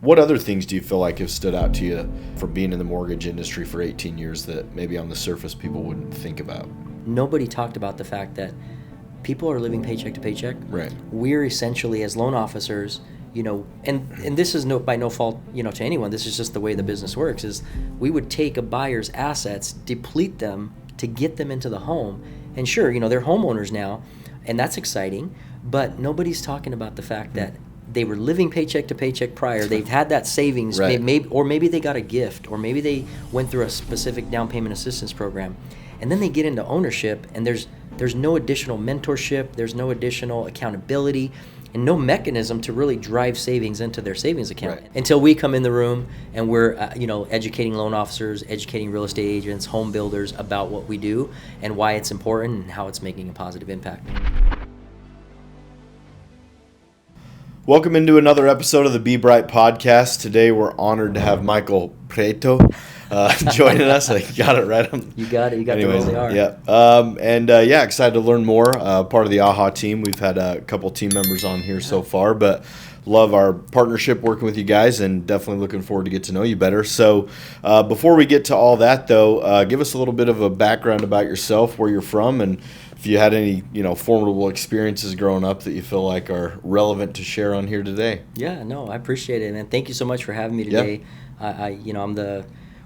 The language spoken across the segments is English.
What other things do you feel like have stood out to you from being in the mortgage industry for 18 years that maybe on the surface people wouldn't think about? Nobody talked about the fact that people are living paycheck to paycheck. Right. We're essentially, as loan officers, and this is by no fault, to anyone. This is just the way the business works. Is we would take a buyer's assets, deplete them to get them into the home, and sure, they're homeowners now, and that's exciting. But nobody's talking about the fact that they were living paycheck to paycheck prior. They've had that savings, right. maybe they got a gift, or maybe they went through a specific down payment assistance program, and then they get into ownership, and there's no additional mentorship, there's no additional accountability, and no mechanism to really drive savings into their savings account. Right. Until we come in the room and we're educating loan officers, educating real estate agents, home builders about what we do and why it's important and how it's making a positive impact. Welcome into another episode of the Be Bright podcast. Today we're honored to have Michael Prieto joining us. I got it right. You got it. You got Anyways, the R. Yeah. Excited to learn more. Part of the AHA team. We've had a couple team members on here so far, but love our partnership working with you guys and definitely looking forward to get to know you better. So before we get to all that, though, give us a little bit of a background about yourself, where you're from, and if you had any, formidable experiences growing up that you feel like are relevant to share on here today. Yeah, no, I appreciate it, man. Thank you so much for having me today. Yeah. I'm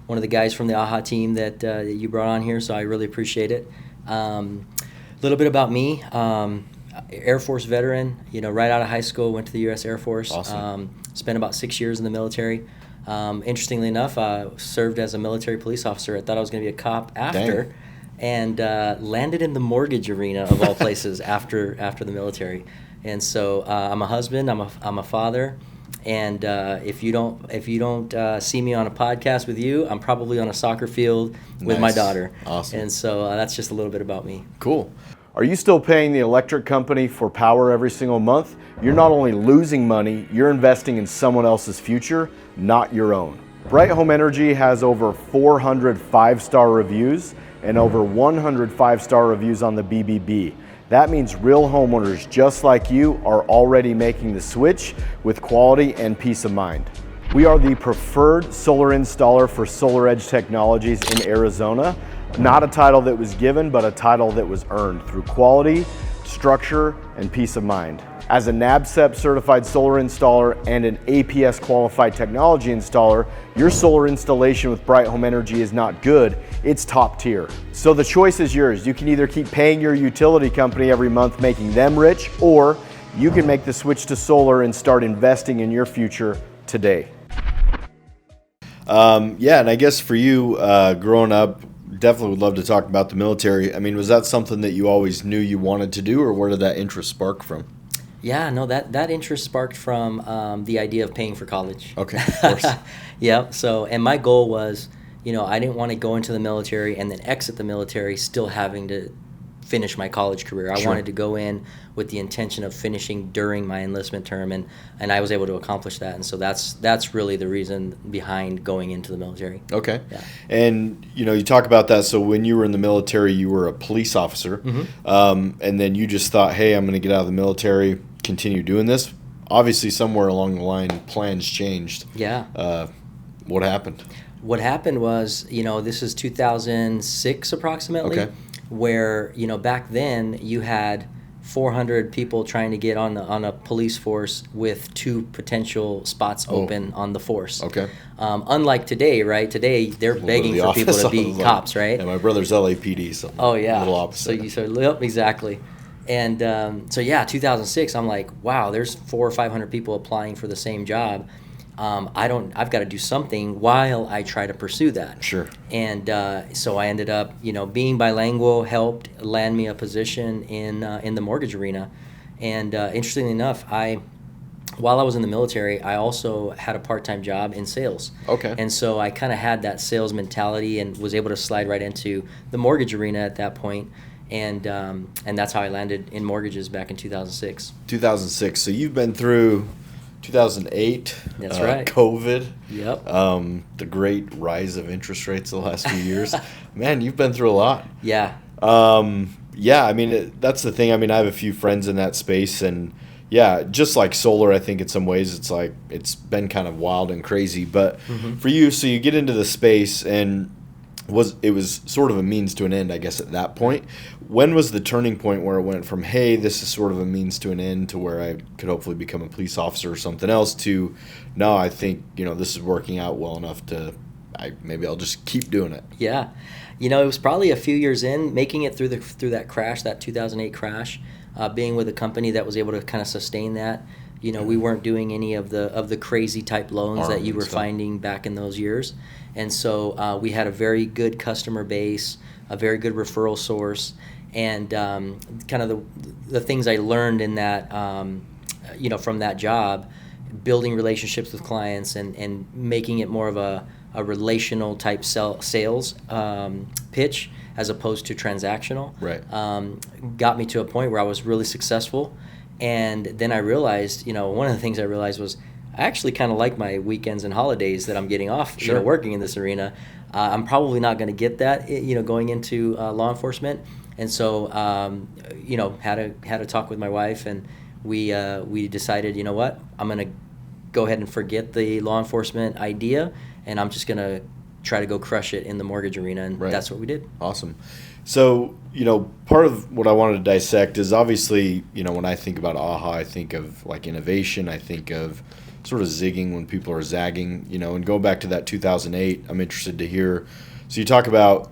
one of the guys from the AHA team that you brought on here, so I really appreciate it. A little bit about me. Air Force veteran, right out of high school, went to the U.S. Air Force. Awesome. Spent about 6 years in the military. Interestingly enough, I served as a military police officer. I thought I was going to be a cop after. Dang. And landed in the mortgage arena of all places after the military. And so I'm a husband, I'm a father, and if you don't see me on a podcast with you, I'm probably on a soccer field with my daughter. Awesome. And so that's just a little bit about me. Cool. Are you still paying the electric company for power every single month? You're not only losing money, you're investing in someone else's future, not your own. Bright Home Energy has over 400 5-star reviews and over 100 5-star reviews on the BBB. That means real homeowners just like you are already making the switch with quality and peace of mind. We are the preferred solar installer for Solar Edge Technologies in Arizona. Not a title that was given, but a title that was earned through quality, structure, and peace of mind. As a NABCEP certified solar installer and an APS qualified technology installer, your solar installation with Bright Home Energy is not good, it's top tier. So the choice is yours. You can either keep paying your utility company every month, making them rich, or you can make the switch to solar and start investing in your future today. And I guess for you, growing up, definitely would love to talk about the military. I mean, was that something that you always knew you wanted to do, or where did that interest spark from? Yeah, no, that interest sparked from the idea of paying for college. Okay, of course. Yeah, and my goal was, I didn't want to go into the military and then exit the military still having to finish my college career. I wanted to go in with the intention of finishing during my enlistment term, and I was able to accomplish that. And so that's really the reason behind going into the military. Okay. Yeah. And, you talk about that. So when you were in the military, you were a police officer, and then you just thought, hey, I'm going to get out of the military, continue doing this. Obviously, somewhere along the line, plans changed. Yeah. What happened? What happened was, this is 2006 approximately. Okay. Where back then you had 400 people trying to get on a police force with 2 potential spots open on the force. Okay. Unlike today, right? Today they're begging for people to be cops, right? Yeah, my brother's LAPD, so oh yeah, a little opposite. Yep, exactly. And 2006, I'm like, wow, there's 400 or 500 people applying for the same job. I've got to do something while I try to pursue that. Sure. And so I ended up, being bilingual helped land me a position in the mortgage arena. And interestingly enough, while I was in the military, I also had a part-time job in sales. Okay. And so I kind of had that sales mentality and was able to slide right into the mortgage arena at that point. And that's how I landed in mortgages back in 2006. 2006. So you've been through 2008. That's right. COVID. Yep. The great rise of interest rates the last few years. Man, you've been through a lot. Yeah. Yeah, I mean, that's the thing. I mean, I have a few friends in that space, and, Yeah, just like solar, I think in some ways it's like it's been kind of wild and crazy. But for you, so you get into the space, and it was sort of a means to an end, I guess, at that point. When was the turning point where it went from, hey, this is sort of a means to an end, to where I could hopefully become a police officer or something else, to no, I think, this is working out well enough to maybe I'll just keep doing it. Yeah. It was probably a few years in, making it through that crash, that 2008 crash, being with a company that was able to kind of sustain that. We weren't doing any of the crazy type loans that you were finding back in those years. And so we had a very good customer base, a very good referral source, and kind of the things I learned in that, from that job, building relationships with clients and making it more of a relational type sales pitch as opposed to transactional. Right. Got me to a point where I was really successful. And then I realized, one of the things I realized was I actually kind of like my weekends and holidays that I'm getting off, Sure. Working in this arena. I'm probably not going to get that, going into law enforcement. And so, had a talk with my wife, and we decided, what, I'm going to go ahead and forget the law enforcement idea, and I'm just going to try to go crush it in the mortgage arena, and Right. That's what we did. Awesome. So, part of what I wanted to dissect is obviously, when I think about AHA, I think of like innovation. I think of sort of zigging when people are zagging, and going back to that 2008, I'm interested to hear. So you talk about,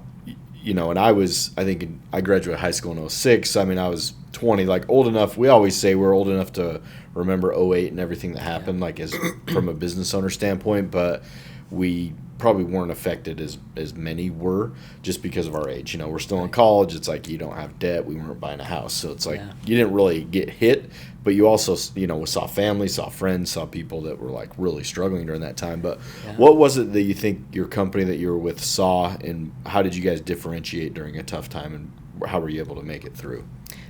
and I graduated high school in 2006. I mean, I was 20, like old enough. We always say we're old enough to remember 2008 and everything that happened, like as from a business owner standpoint, but we probably weren't affected as many were, just because of our age. We're still in college. It's like you don't have debt. We weren't buying a house. So it's like you didn't really get hit, but you also, saw family, saw friends, saw people that were like really struggling during that time. But what was it that you think your company that you were with saw, and how did you guys differentiate during a tough time, and how were you able to make it through?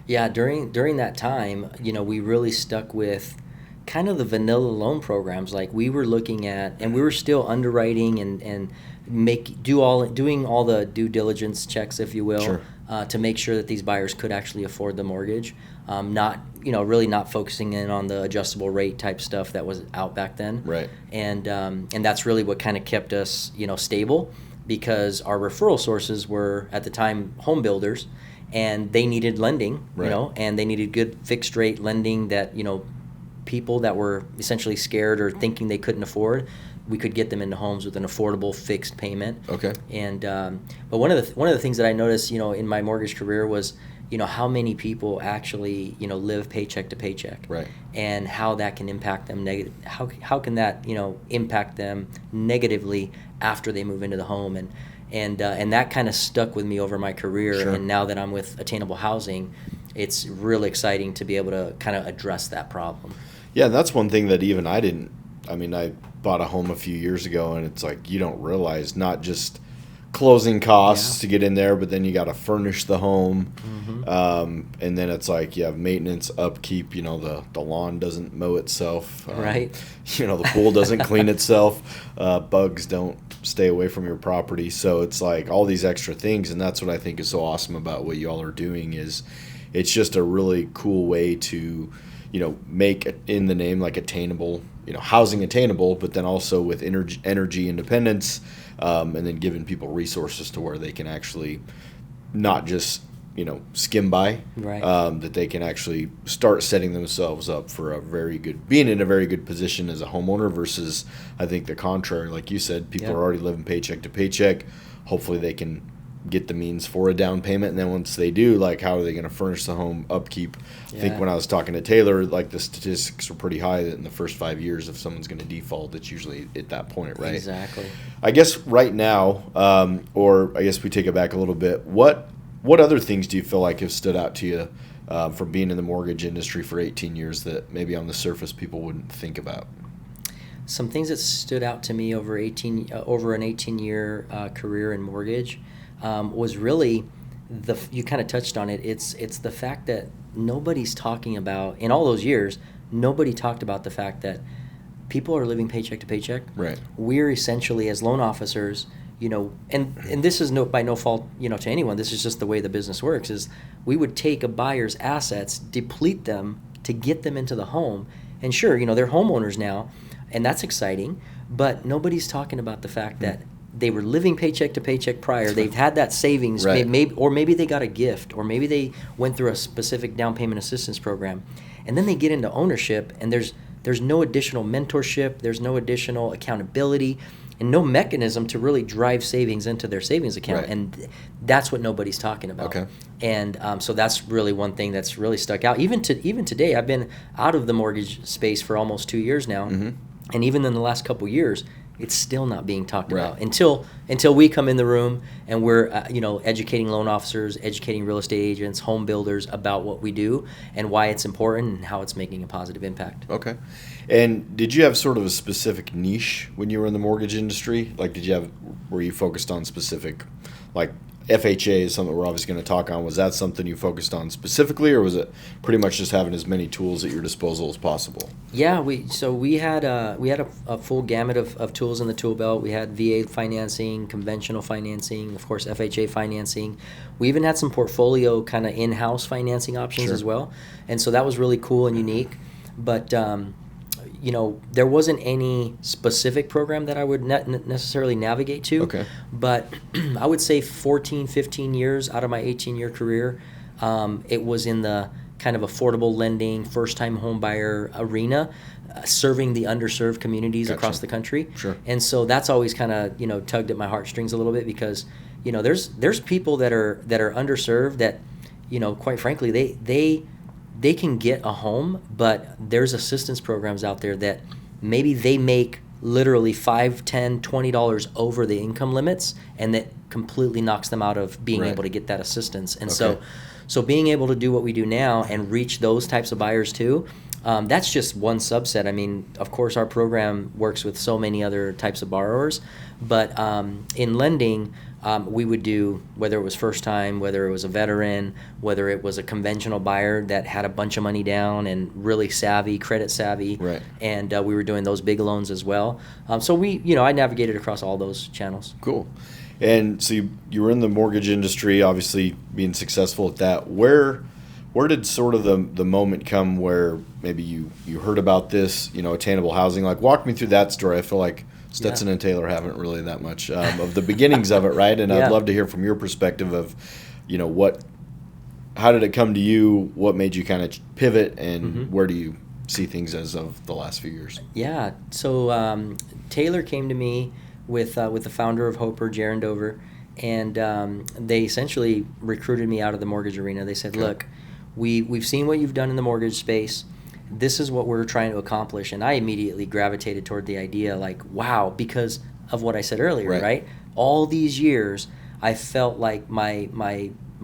Yeah, during that time, we really stuck with kind of the vanilla loan programs. Like we were looking at, and we were still underwriting and doing all the due diligence checks, if you will, Sure. To make sure that these buyers could actually afford the mortgage. Not really not focusing in on the adjustable rate type stuff that was out back then. Right. And that's really what kind of kept us stable, because our referral sources were at the time home builders, and they needed lending, Right. And they needed good fixed rate lending that people that were essentially scared or thinking they couldn't afford, we could get them into homes with an affordable fixed payment. Okay. And but one of the things that I noticed, in my mortgage career was, how many people actually, live paycheck to paycheck. Right. And how that can impact them how can that, impact them negatively after they move into the home, and that kind of stuck with me over my career. Sure. And now that I'm with Attainable Housing, it's really exciting to be able to kind of address that problem. Yeah, that's one thing that even I didn't. I mean, I bought a home a few years ago, and it's like you don't realize not just closing costs to get in there, but then you got to furnish the home, and then it's like you have maintenance, upkeep. The lawn doesn't mow itself, Right. The pool doesn't clean itself, bugs don't stay away from your property. So it's like all these extra things, and that's what I think is so awesome about what you all are doing. Is it's just a really cool way to make it in the name like attainable, housing attainable, but then also with energy independence, and then giving people resources to where they can actually not just, skim by, Right. That they can actually start setting themselves up for being in a very good position as a homeowner versus, I think, the contrary. Like you said, people are already living paycheck to paycheck. Hopefully they can get the means for a down payment, and then once they do, like, how are they going to furnish the home, upkeep? I think when I was talking to Taylor, like, the statistics were pretty high that in the first 5 years, if someone's going to default, it's usually at that point, right? Exactly. I guess right now, or I guess we take it back a little bit, what other things do you feel like have stood out to you from being in the mortgage industry for 18 years that maybe on the surface people wouldn't think about? Some things that stood out to me over an 18-year career in mortgage was really you kind of touched on it. It's the fact that nobody's talking about, in all those years, nobody talked about the fact that people are living paycheck to paycheck. Right. We're essentially, as loan officers, and this is by no fault, to anyone. This is just the way the business works. Is we would take a buyer's assets, deplete them, to get them into the home. And sure, they're homeowners now, and that's exciting, but nobody's talking about the fact that they were living paycheck to paycheck prior. They've had that savings, right. maybe they got a gift, or maybe they went through a specific down payment assistance program, and then they get into ownership, and there's no additional mentorship, there's no additional accountability, and no mechanism to really drive savings into their savings account. Right. And that's what nobody's talking about. Okay. And so that's really one thing that's really stuck out. Even today, I've been out of the mortgage space for almost 2 years now. Mm-hmm. And even in the last couple years, it's still not being talked right. about until we come in the room and we're educating loan officers, educating real estate agents, home builders about what we do and why it's important and how it's making a positive impact. Okay. And did you have sort of a specific niche when you were in the mortgage industry? Like, were you focused on specific, like FHA is something we're obviously going to talk on. Was that something you focused on specifically, or was it pretty much just having as many tools at your disposal as possible? Yeah, we had a full gamut of tools in the tool belt. We had VA financing, conventional financing, of course FHA financing. We even had some portfolio kind of in-house financing options Sure. as well, and so that was really cool and unique. But there wasn't any specific program that I would necessarily navigate to. Okay. But I would say 14, 15 years out of my 18-year career, it was in the kind of affordable lending, first-time home buyer arena, serving the underserved communities Gotcha. across the country. Sure. And so that's always kind of tugged at my heartstrings a little bit because there's people that are underserved that quite frankly they can get a home, but there's assistance programs out there that maybe they make literally $5, $10, $20 over the income limits, and that completely knocks them out of being right. able to get that assistance. And Okay. so being able to do what we do now and reach those types of buyers too, that's just one subset. I mean, of course, our program works with so many other types of borrowers, but in lending, we would do, whether it was first time, whether it was a veteran, whether it was a conventional buyer that had a bunch of money down and really savvy, credit savvy, Right. and we were doing those big loans as well. So I navigated across all those channels. Cool. And so you were in the mortgage industry, obviously being successful at that. Where did sort of the moment come where maybe you heard about this, attainable housing? Like, walk me through that story. I feel like Stetson and Taylor haven't really that much of the beginnings of it, right? And Yeah. I'd love to hear from your perspective of, how did it come to you? What made you kind of pivot, and where do you see things as of the last few years? Yeah. So Taylor came to me with the founder of Hoper, Jaron Dover, and they essentially recruited me out of the mortgage arena. They said, Okay. "Look, we've seen what you've done in the mortgage space. This is what we're trying to accomplish." And I immediately gravitated toward the idea, like, wow, because of what I said earlier, right? All these years, I felt like my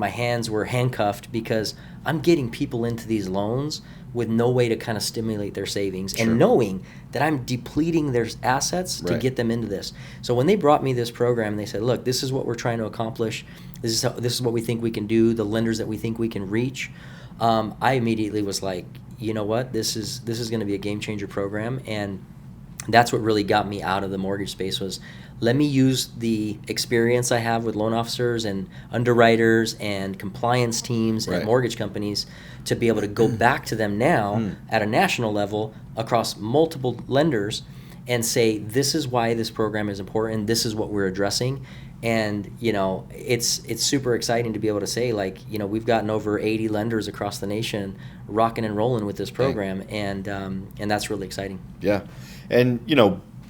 hands were handcuffed because I'm getting people into these loans with no way to kind of stimulate their savings, Sure. and knowing that I'm depleting their assets to Right. get them into this. So when they brought me this program, they said, "Look, this is what we're trying to accomplish. This is what we think we can do. The lenders that we think we can reach." I immediately was like, you know what, this is going to be a game changer program. And that's what really got me out of the mortgage space, was let me use the experience I have with loan officers and underwriters and compliance teams Right. and mortgage companies to be able to go back to them now at a national level across multiple lenders and say, this is why this program is important, this is what we're addressing. And it's super exciting to be able to say, like, we've gotten over 80 lenders across the nation rocking and rolling with this program, and that's really exciting. Yeah. And,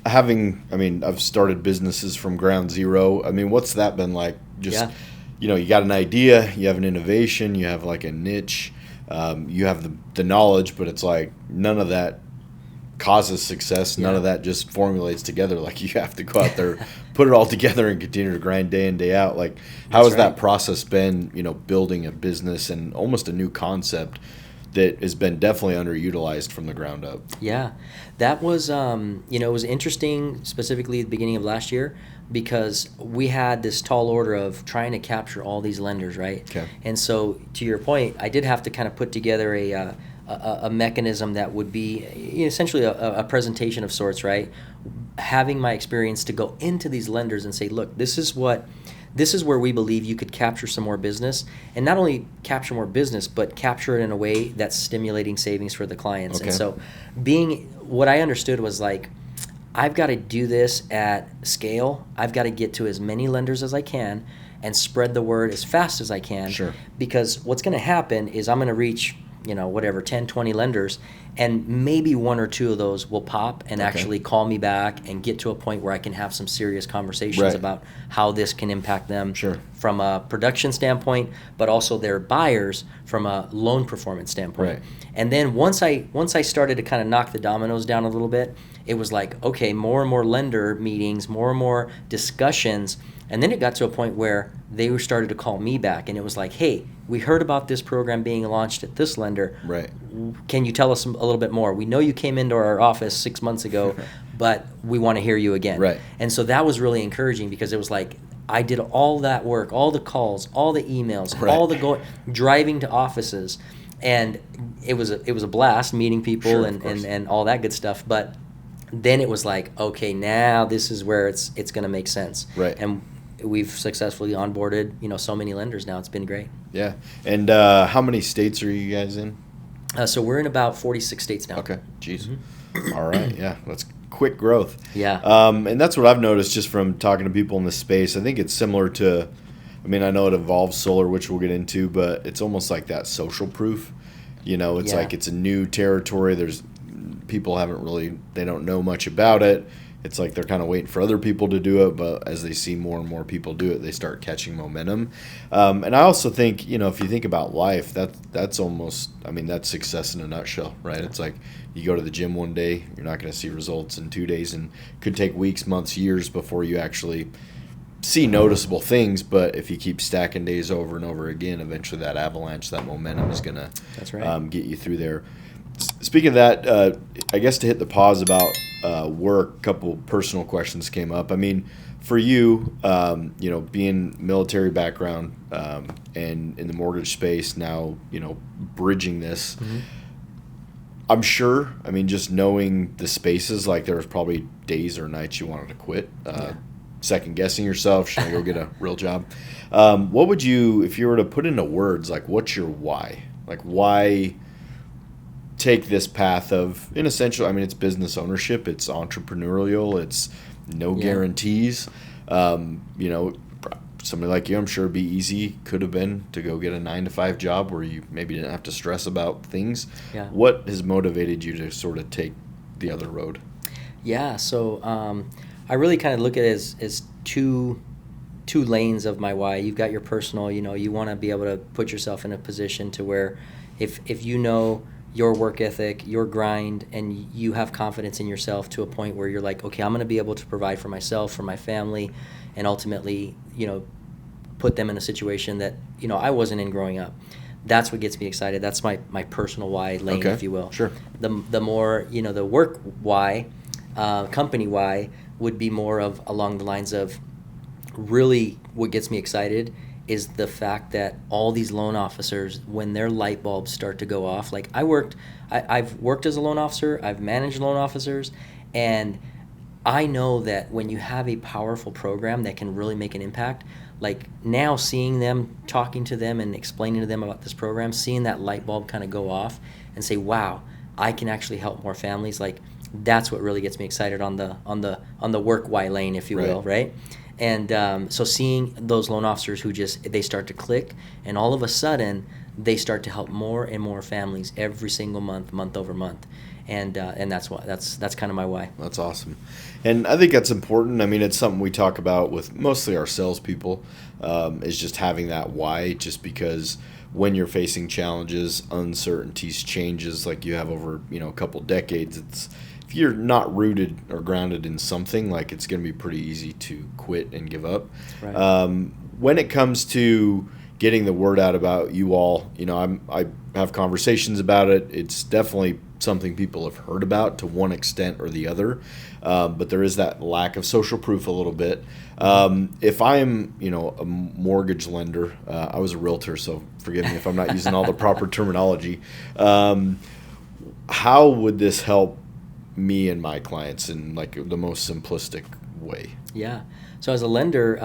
I've started businesses from ground zero. I mean, what's that been like? Just, you got an idea, you have an innovation, you have like a niche, you have the knowledge, but it's like none of that causes success. None of that just formulates together. Like, you have to go out there, put it all together, and continue to grind day in, day out. Like, how has that process been, building a business and almost a new concept that has been definitely underutilized from the ground up? Yeah, that was, it was interesting, specifically at the beginning of last year, because we had this tall order of trying to capture all these lenders, right? Okay. And so, to your point, I did have to kind of put together a mechanism that would be essentially a presentation of sorts, right? Having my experience to go into these lenders and say, look, this is what this is where we believe you could capture some more business, and not only capture more business, but capture it in a way that's stimulating savings for the clients. Okay. And so what I understood was like, I've got to do this at scale. I've got to get to as many lenders as I can and spread the word as fast as I can. Sure. Because what's going to happen is I'm going to reach, 10, 20 lenders, and maybe one or two of those will pop and actually call me back and get to a point where I can have some serious conversations about how this can impact them from a production standpoint, but also their buyers from a loan performance standpoint. Right. And then once I started to kind of knock the dominoes down a little bit, it was like, okay, more and more lender meetings, more and more discussions. And then it got to a point where they started to call me back, and it was like, hey, we heard about this program being launched at this lender. Right. Can you tell us a little bit more? We know you came into our office 6 months ago, but we want to hear you again. Right. And so that was really encouraging, because it was like, I did all that work, all the calls, all the emails, all the driving to offices, and it was a blast meeting people and all that good stuff. But then it was like, okay, now this is where it's going to make sense. Right. And we've successfully onboarded, so many lenders now. It's been great. Yeah. And how many states are you guys in? So we're in about 46 states now. Okay. Jeez. Mm-hmm. All right. Yeah. That's quick growth. Yeah. And that's what I've noticed just from talking to people in this space. I think it's similar to, I know it involves solar, which we'll get into, but it's almost like that social proof. It's like it's a new territory. People they don't know much about it. It's like they're kind of waiting for other people to do it, but as they see more and more people do it, they start catching momentum. And I also think, if you think about life, that's almost, that's success in a nutshell, right? It's like you go to the gym one day, you're not going to see results in 2 days, and could take weeks, months, years before you actually see noticeable things. But if you keep stacking days over and over again, eventually that avalanche, that momentum is going to get you through there. Speaking of that, I guess to hit the pause about work, a couple personal questions came up. For you, being military background and in the mortgage space now, bridging this, I'm sure, just knowing the spaces, like there was probably days or nights you wanted to quit, second guessing yourself, should I go get a real job? What would you, if you were to put into words, like what's your why? Like why take this path of, in essential, it's business ownership, it's entrepreneurial, it's no guarantees. Somebody like you, I'm sure it'd be easy, could have been, to go get a 9-to-5 job where you maybe didn't have to stress about things. Yeah. What has motivated you to sort of take the other road? Yeah, so I really kind of look at it as two lanes of my why. You've got your personal, you want to be able to put yourself in a position to where if your work ethic, your grind, and you have confidence in yourself to a point where you're like, okay, I'm going to be able to provide for myself, for my family, and ultimately, put them in a situation that, I wasn't in growing up. That's what gets me excited. That's my personal why lane, if you will. Sure. The more, the work why, company why would be more of along the lines of really what gets me excited is the fact that all these loan officers, when their light bulbs start to go off, like I've worked as a loan officer, I've managed loan officers, and I know that when you have a powerful program that can really make an impact, like now seeing them, talking to them and explaining to them about this program, seeing that light bulb kind of go off and say, wow, I can actually help more families, like that's what really gets me excited on the work why lane, if you will, right? And so seeing those loan officers who they start to click, and all of a sudden they start to help more and more families every single month over month, and that's kind of my why. That's awesome, and I think that's important. It's something we talk about with mostly our salespeople, is just having that why. Just because when you're facing challenges, uncertainties, changes like you have over a couple decades, if you're not rooted or grounded in something, like it's going to be pretty easy to quit and give up. Right. When it comes to getting the word out about you all, I have conversations about it. It's definitely something people have heard about to one extent or the other, but there is that lack of social proof a little bit. If I'm, a mortgage lender, I was a realtor, so forgive me if I'm not using all the proper terminology. How would this help me and my clients in like the most simplistic way. Yeah. So as a lender,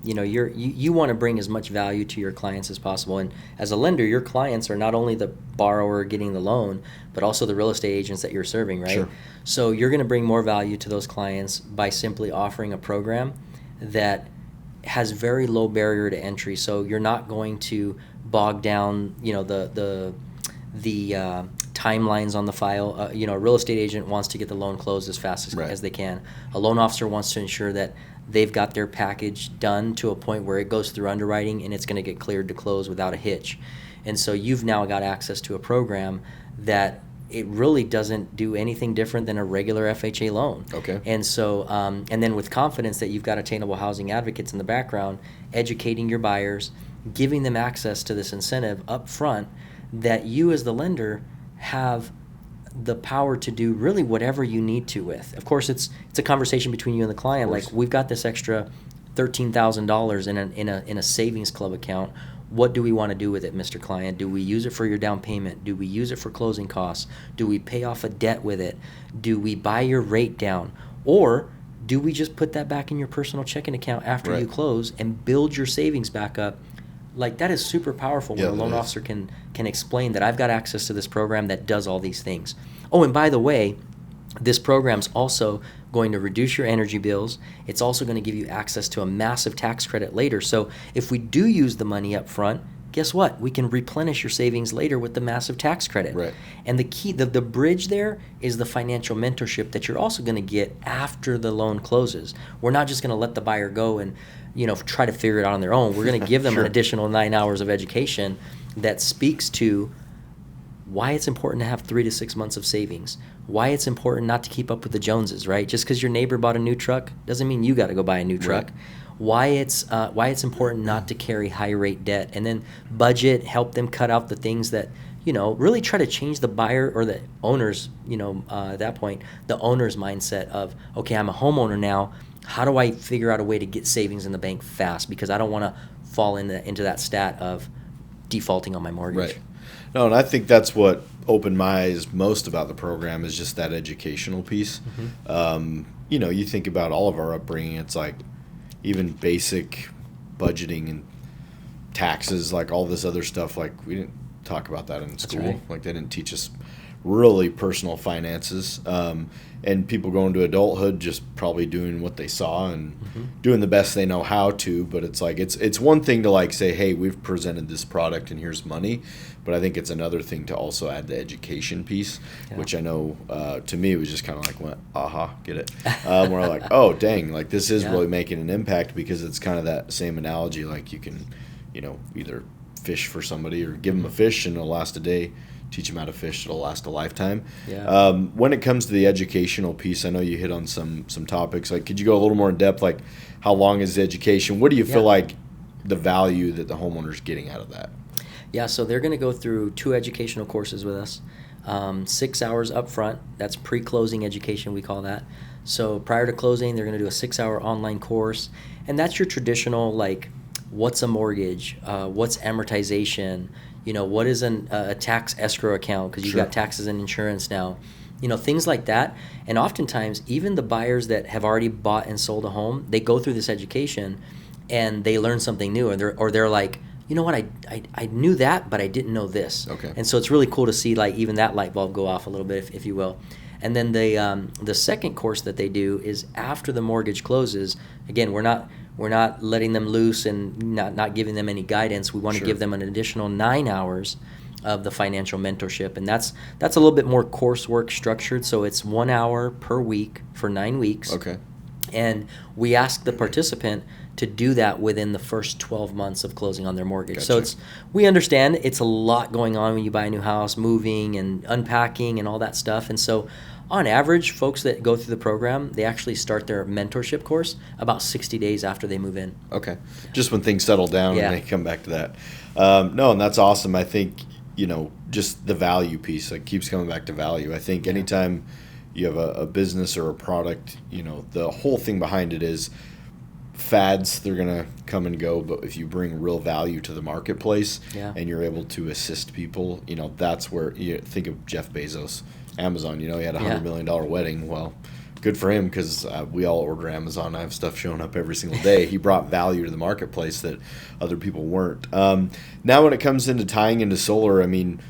you want to bring as much value to your clients as possible. And as a lender, your clients are not only the borrower getting the loan, but also the real estate agents that you're serving, right? Sure. So you're going to bring more value to those clients by simply offering a program that has very low barrier to entry. So you're not going to bog down, the timelines on the file. A real estate agent wants to get the loan closed as fast as they can. A loan officer wants to ensure that they've got their package done to a point where it goes through underwriting and it's going to get cleared to close without a hitch. And so you've now got access to a program that it really doesn't do anything different than a regular FHA loan. Okay. And so, and then with confidence that you've got attainable housing advocates in the background, educating your buyers, giving them access to this incentive up front, that you as the lender have the power to do really whatever you need to with. Of course, it's a conversation between you and the client. Like, we've got this extra $13,000 in a savings club account. What do we want to do with it, Mr. Client? Do we use it for your down payment? Do we use it for closing costs? Do we pay off a debt with it? Do we buy your rate down? Or do we just put that back in your personal checking account after you close and build your savings back up? Like, that is super powerful when a loan officer can explain that I've got access to this program that does all these things. Oh, and by the way, this program's also going to reduce your energy bills. It's also going to give you access to a massive tax credit later. So if we do use the money up front, guess what? We can replenish your savings later with the massive tax credit. Right. And the key, the bridge there is the financial mentorship that you're also going to get after the loan closes. We're not just going to let the buyer go and try to figure it out on their own. We're going to give them an additional 9 hours of education that speaks to why it's important to have 3 to 6 months of savings, why it's important not to keep up with the Joneses, right? Just because your neighbor bought a new truck doesn't mean you got to go buy a new truck. Why it's important not to carry high rate debt, and then budget, help them cut out the things that really try to change the buyer or the owner's at that point the owner's mindset of, okay, I'm a homeowner now. How do I figure out a way to get savings in the bank fast, because I don't want to fall into that stat of defaulting on my mortgage. Right. No, and I think that's what opened my eyes most about the program is just that educational piece. Mm-hmm. You think about all of our upbringing, it's like even basic budgeting and taxes, like all this other stuff, like we didn't talk about that in school. Right. Like they didn't teach us really personal finances. And people go into adulthood just probably doing what they saw and doing the best they know how to. But it's like it's one thing to like say, hey, we've presented this product and here's money. But I think it's another thing to also add the education piece, which I know to me it was just kind of like, went, aha, get it. Where like, oh, dang, like this is really making an impact, because it's kind of that same analogy. Like you can, either fish for somebody or give them a fish and it'll last a day. Teach them how to fish, it'll last a lifetime. Yeah. When it comes to the educational piece, I know you hit on some topics. Like, could you go a little more in depth? Like, how long is the education? What do you feel like the value that the homeowner's getting out of that? Yeah, so they're going to go through 2 educational courses with us. 6 hours up front. That's pre-closing education, we call that. So prior to closing, they're going to do a 6-hour online course. And that's your traditional, like, what's a mortgage? What's amortization? What is a tax escrow account? Because you've got taxes and insurance now. Things like that. And oftentimes, even the buyers that have already bought and sold a home, they go through this education and they learn something new. Or they're like, you know what, I knew that, but I didn't know this. Okay. And so it's really cool to see like even that light bulb go off a little bit, if you will. And then the second course that they do is after the mortgage closes. Again, we're not letting them loose and not giving them any guidance. We want to give them an additional 9 hours of the financial mentorship, and that's a little bit more coursework structured. So it's 1 hour per week for 9 weeks. Okay. And we ask the participant to do that within the first 12 months of closing on their mortgage. Gotcha. So we understand it's a lot going on when you buy a new house, moving and unpacking and all that stuff. And so on average, folks that go through the program, they actually start their mentorship course about 60 days after they move in. Okay. Just when things settle down and they come back to that. No, and that's awesome. I think, just the value piece, like keeps coming back to value. I think anytime you have a business or a product, the whole thing behind it is fads. They're going to come and go, but if you bring real value to the marketplace and you're able to assist people, that's where you think of Jeff Bezos, Amazon, he had a $100 million wedding. Well, good for him, because we all order Amazon. I have stuff showing up every single day. He brought value to the marketplace that other people weren't. Now when it comes into tying into solar, I mean,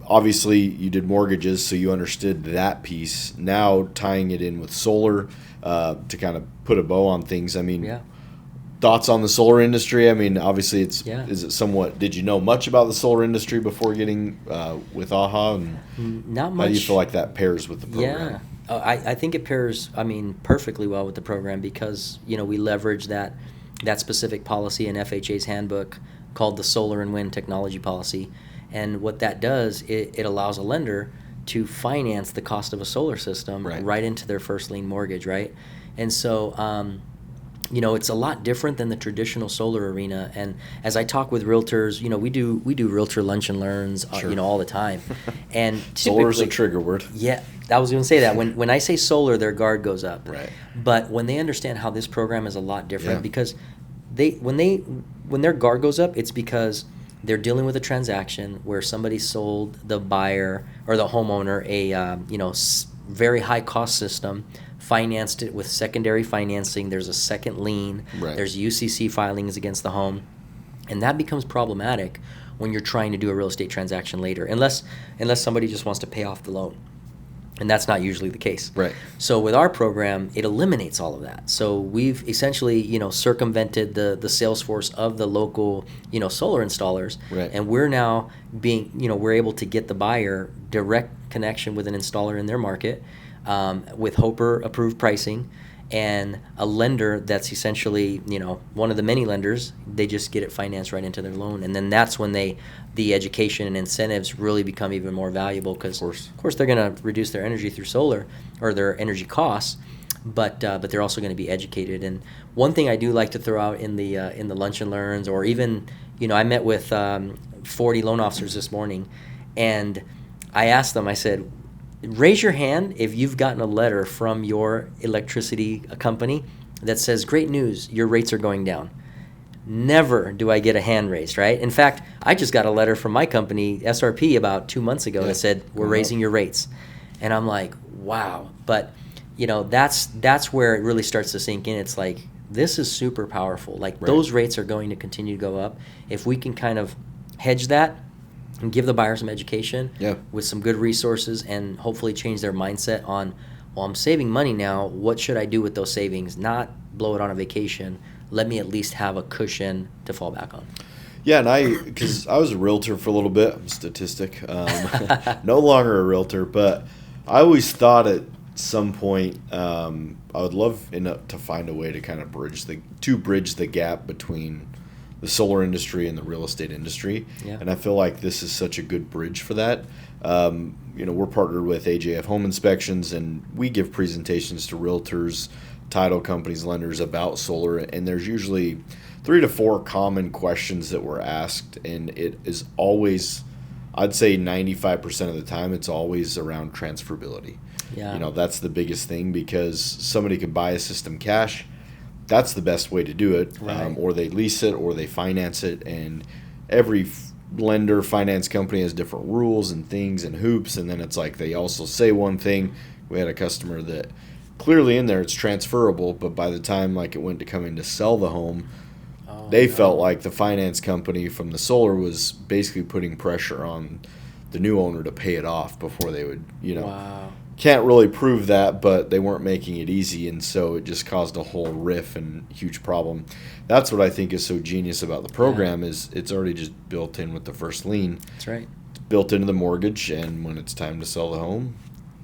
obviously you did mortgages, so you understood that piece. Now tying it in with solar, to kind of put a bow on things, I mean, Yeah. thoughts on the solar industry? I mean, obviously Yeah. is it somewhat, did you know much about the solar industry before getting with AHA? And Not much. how do you feel like that pairs with the program? Yeah. I think it pairs, perfectly well with the program, because, we leverage that specific policy in FHA's handbook called the Solar and Wind Technology Policy. And what that does, it allows a lender to finance the cost of a solar system right into their first lien mortgage, right? And so, it's a lot different than the traditional solar arena. And as I talk with realtors, we do realtor lunch and learns, Sure. All the time. And Solar's a trigger word. Yeah, I was going to say that. When I say solar, their guard goes up. Right. But when they understand how this program is a lot different, Yeah. because when their guard goes up, it's because they're dealing with a transaction where somebody sold the buyer or the homeowner a very high cost system, financed it with secondary financing. There's a second lien. Right. There's UCC filings against the home, and that becomes problematic when you're trying to do a real estate transaction later, unless somebody just wants to pay off the loan. And that's not usually the case. Right. So with our program, it eliminates all of that. So we've essentially, circumvented the sales force of the local, solar installers. Right. And we're now we're able to get the buyer direct connection with an installer in their market, with HOPR approved pricing, and a lender that's essentially, one of the many lenders. They just get it financed right into their loan. And then that's when the education and incentives really become even more valuable, because of course they're going to reduce their energy through solar, or their energy costs, but they're also going to be educated. And one thing I do like to throw out in the lunch and learns, or even, I met with 40 loan officers this morning, and I asked them, I said, raise your hand if you've gotten a letter from your electricity company that says, great news, your rates are going down. Never do I get a hand raised, right? In fact, I just got a letter from my company, SRP, about 2 months ago that said, we're raising your rates. And I'm like, wow. But, that's where it really starts to sink in. It's like, this is super powerful. Like, those rates are going to continue to go up. If we can kind of hedge that and give the buyer some education with some good resources, and hopefully change their mindset on, well, I'm saving money now. What should I do with those savings? Not blow it on a vacation. Let me at least have a cushion to fall back on. Yeah, and because I was a realtor for a little bit, I'm a statistic, no longer a realtor, but I always thought at some point I would love to find a way to kind of bridge the gap between the solar industry and the real estate industry. Yeah. And I feel like this is such a good bridge for that. We're partnered with AJF Home Inspections, and we give presentations to realtors, title companies, lenders about solar, and there's usually 3 to 4 common questions that were asked, and it is always, I'd say 95% of the time, it's always around transferability. Yeah. That's the biggest thing, because somebody could buy a system cash. That's the best way to do it, Right. Or they lease it, or they finance it, and every lender, finance company has different rules and things and hoops, and then it's like they also say one thing. We had a customer that clearly in there it's transferable, but by the time it went to coming to sell the home, they felt like the finance company from the solar was basically putting pressure on the new owner to pay it off before they would, Wow. Can't really prove that, but they weren't making it easy, and so it just caused a whole riff and huge problem. That's what I think is so genius about the program, is it's already just built in with the first lien. That's right. It's built into the mortgage, and when it's time to sell the home,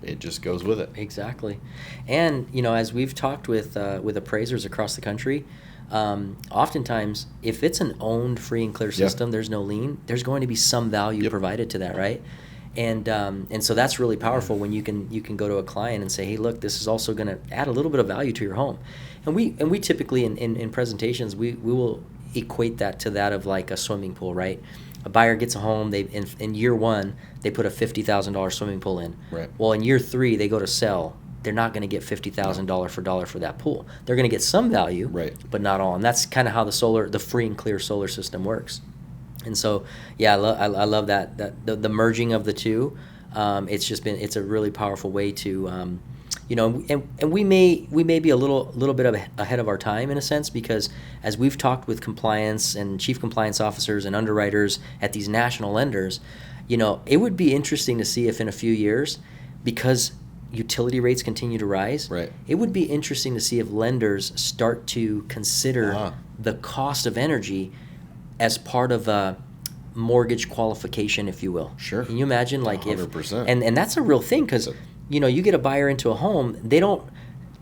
it just goes with it. Exactly. And, as we've talked with appraisers across the country, oftentimes, if it's an owned free and clear system, there's no lien, there's going to be some value provided to that, right? And so that's really powerful when you can go to a client and say, hey, look, this is also going to add a little bit of value to your home. And we typically in presentations, we will equate that to that of like a swimming pool, right? A buyer gets a home, in year 1 they put a $50,000 swimming pool in. Right. Well, in year 3 they go to sell. They're not going to get $50,000 for dollar for that pool. They're going to get some value, but not all. And that's kind of how the free and clear solar system works. And so, I love that the merging of the two. It's a really powerful way to, and we may be a little bit ahead of our time in a sense, because as we've talked with compliance and chief compliance officers and underwriters at these national lenders, it would be interesting to see if in a few years, because utility rates continue to rise, right, it would be interesting to see if lenders start to consider the cost of energy as part of a mortgage qualification, if you will. Sure. Can you imagine, like, 100%. and that's a real thing, because you get a buyer into a home, they don't,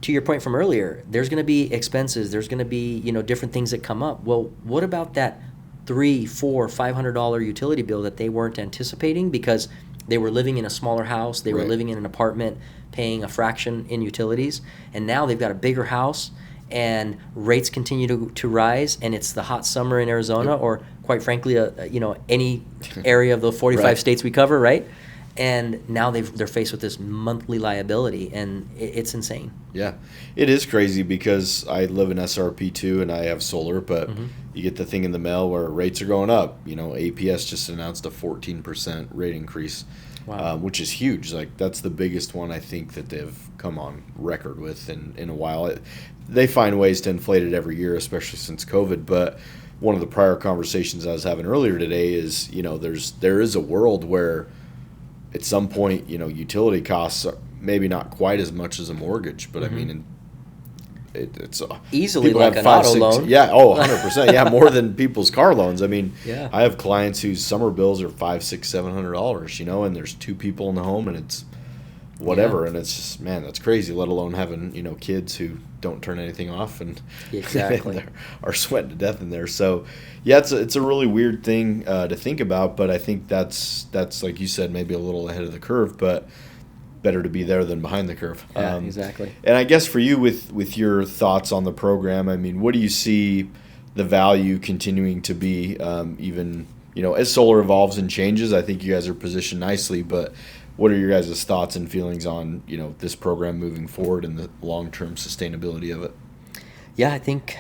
to your point from earlier, there's going to be expenses, there's going to be different things that come up. Well, what about that $300, $400, $500 utility bill that they weren't anticipating because they were living in a smaller house, they were living in an apartment, paying a fraction in utilities, and now they've got a bigger house, and rates continue to rise, and it's the hot summer in Arizona, or quite frankly, any area of the 45 states we cover, right? And now they're faced with this monthly liability, and it's insane. Yeah, it is crazy, because I live in SRP too, and I have solar, but you get the thing in the mail where rates are going up. APS just announced a 14% rate increase, which is huge. Like, that's the biggest one I think that they've come on record with in a while. They find ways to inflate it every year, especially since COVID, but one of the prior conversations I was having earlier today is, there is a world where at some point, utility costs are maybe not quite as much as a mortgage, but I mean, it's easily like an auto loan. Yeah, 100%. Yeah, more than people's car loans. I mean, yeah. I have clients whose summer bills are $500, $600, $700, and there's 2 people in the home, and it's whatever, and it's just, man, that's crazy. Let alone having kids who don't turn anything off and exactly are sweating to death in there. So yeah, it's a really weird thing to think about, but I think that's like you said, maybe a little ahead of the curve, but better to be there than behind the curve. Yeah, exactly. And I guess for you, with your thoughts on the program, I mean, what do you see the value continuing to be, even as solar evolves and changes? I think you guys are positioned nicely, but what are your guys' thoughts and feelings on this program moving forward and the long-term sustainability of it? Yeah, I think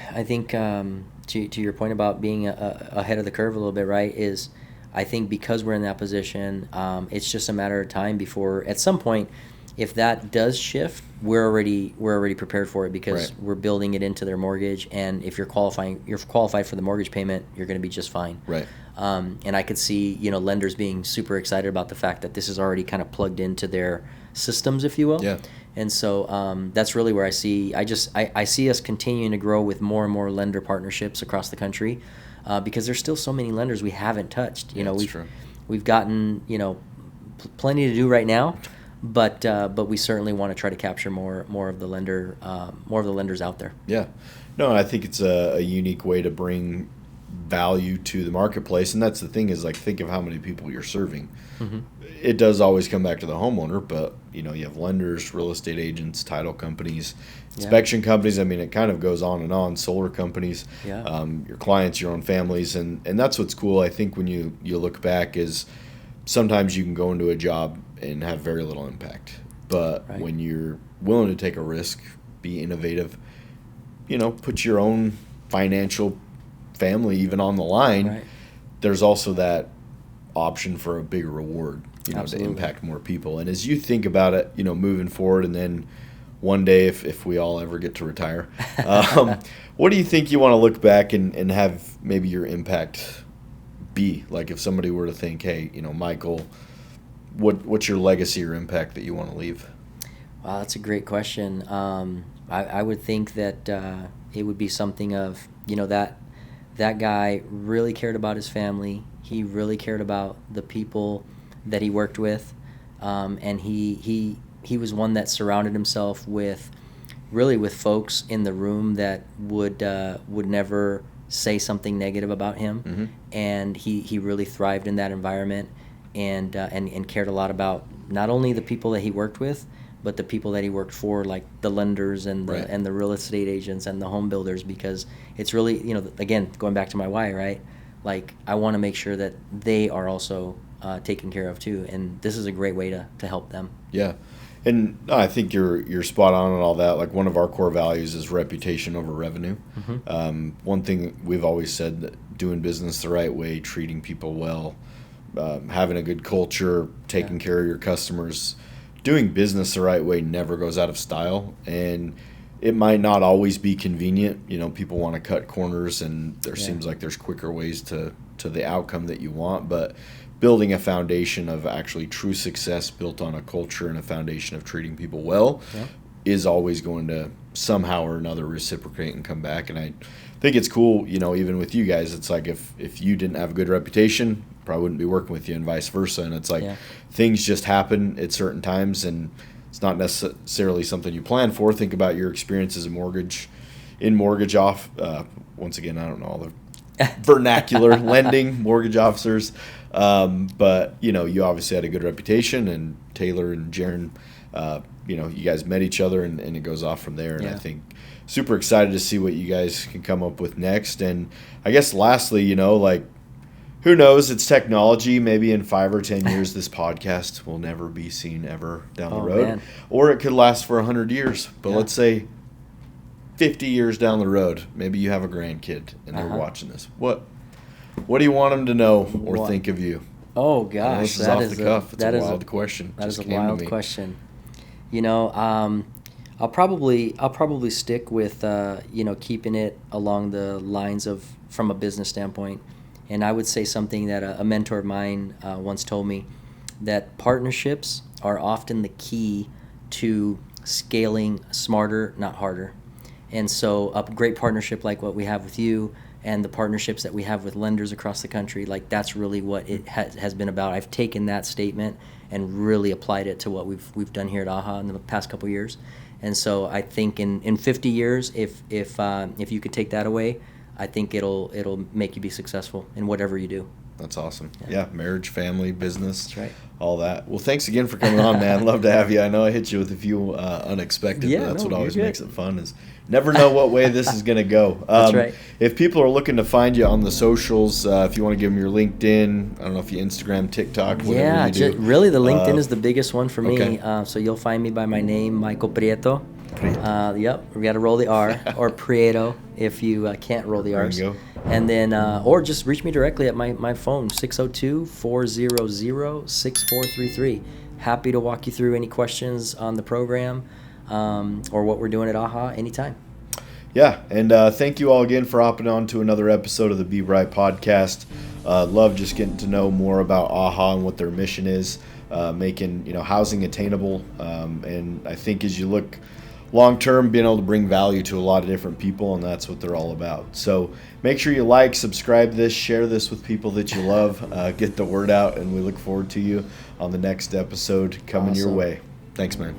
to your point about being ahead of the curve a little bit, right, is I think because we're in that position, it's just a matter of time before at some point, if that does shift, we're already prepared for it, because we're building it into their mortgage, and if you're qualified for the mortgage payment, you're going to be just fine. Right. And I could see lenders being super excited about the fact that this is already kind of plugged into their systems, if you will. Yeah. And so that's really where I see us continuing to grow with more and more lender partnerships across the country, because there's still so many lenders we haven't touched. We've gotten plenty to do right now, but we certainly want to try to capture more of the lenders out there. Yeah. No, I think it's a unique way to bring value to the marketplace, and that's the thing is, like, think of how many people you're serving. It does always come back to the homeowner, but you have lenders, real estate agents, title companies, inspection companies. I mean, it kind of goes on and on. Solar companies, your clients, your own families, and that's what's cool. I think when you look back is sometimes you can go into a job and have very little impact, but when you're willing to take a risk, be innovative, put your own financial family even on the line, there's also that option for a bigger reward, to impact more people. And as you think about it, moving forward, and then one day if we all ever get to retire, what do you think you want to look back and have maybe your impact be? Like, if somebody were to think, hey, Michael, what's your legacy or impact that you want to leave? Wow, that's a great question. I would think that it would be something of, that guy really cared about his family. He really cared about the people that he worked with, and he was one that surrounded himself with folks in the room that would never say something negative about him, and he really thrived in that environment, and cared a lot about not only the people that he worked with, but the people that he worked for, like the lenders and the real estate agents and the home builders, because it's really, again, going back to my why, right? Like, I want to make sure that they are also taken care of too, and this is a great way to help them. Yeah, and I think you're spot on and all that. Like, one of our core values is reputation over revenue. One thing we've always said, that doing business the right way, treating people well, having a good culture, taking care of your customers, doing business the right way never goes out of style, and it might not always be convenient. People want to cut corners, and there seems like there's quicker ways to the outcome that you want, but building a foundation of actually true success built on a culture and a foundation of treating people well is always going to somehow or another reciprocate and come back. And I think it's cool, even with you guys, it's like if you didn't have a good reputation, probably wouldn't be working with you, and vice versa. And it's like things just happen at certain times, and it's not necessarily something you plan for. Think about your experience as a mortgage once again, I don't know all the vernacular lending mortgage officers, but you obviously had a good reputation, and Taylor and Jaron, you guys met each other, and it goes off from there. And I think super excited to see what you guys can come up with next. And I guess lastly, who knows? It's technology. Maybe in 5 or 10 years, this podcast will never be seen ever down the road. Man. Or it could last for 100 years. But let's say 50 years down the road, maybe you have a grandkid and they're watching this. What do you want them to know or think of you? Oh, gosh. This is off the cuff. It's a wild question. That is a wild question. I'll probably stick with, keeping it along the lines of from a business standpoint. And I would say something that a mentor of mine once told me, that partnerships are often the key to scaling smarter, not harder. And so a great partnership like what we have with you and the partnerships that we have with lenders across the country, that's really what it has been about. I've taken that statement and really applied it to what we've done here at AHA in the past couple of years. And so I think in 50 years, if you could take that away, I think it'll make you be successful in whatever you do. That's awesome. Yeah, marriage, family, business, that's right. All that. Well, thanks again for coming on, man. Love to have you. I know I hit you with a few unexpected, but that's what always makes it fun, is never know what way this is going to go. That's right. If people are looking to find you on the socials, if you want to give them your LinkedIn, I don't know if you Instagram, TikTok, whatever you do. Really the LinkedIn is the biggest one for me. So you'll find me by my name, Michael Prieto. Yep, we got to roll the R, or Prieto if you can't roll the R's. There you go. And then, or just reach me directly at my phone, 602-400-6433. Happy to walk you through any questions on the program or what we're doing at AHA anytime. Yeah, and thank you all again for hopping on to another episode of the Be Bright podcast. Love just getting to know more about AHA and what their mission is, making housing attainable. And I think as you look long-term, being able to bring value to a lot of different people, and that's what they're all about. So make sure you like, subscribe this, share this with people that you love, get the word out, and we look forward to you on the next episode coming your way. Thanks, man.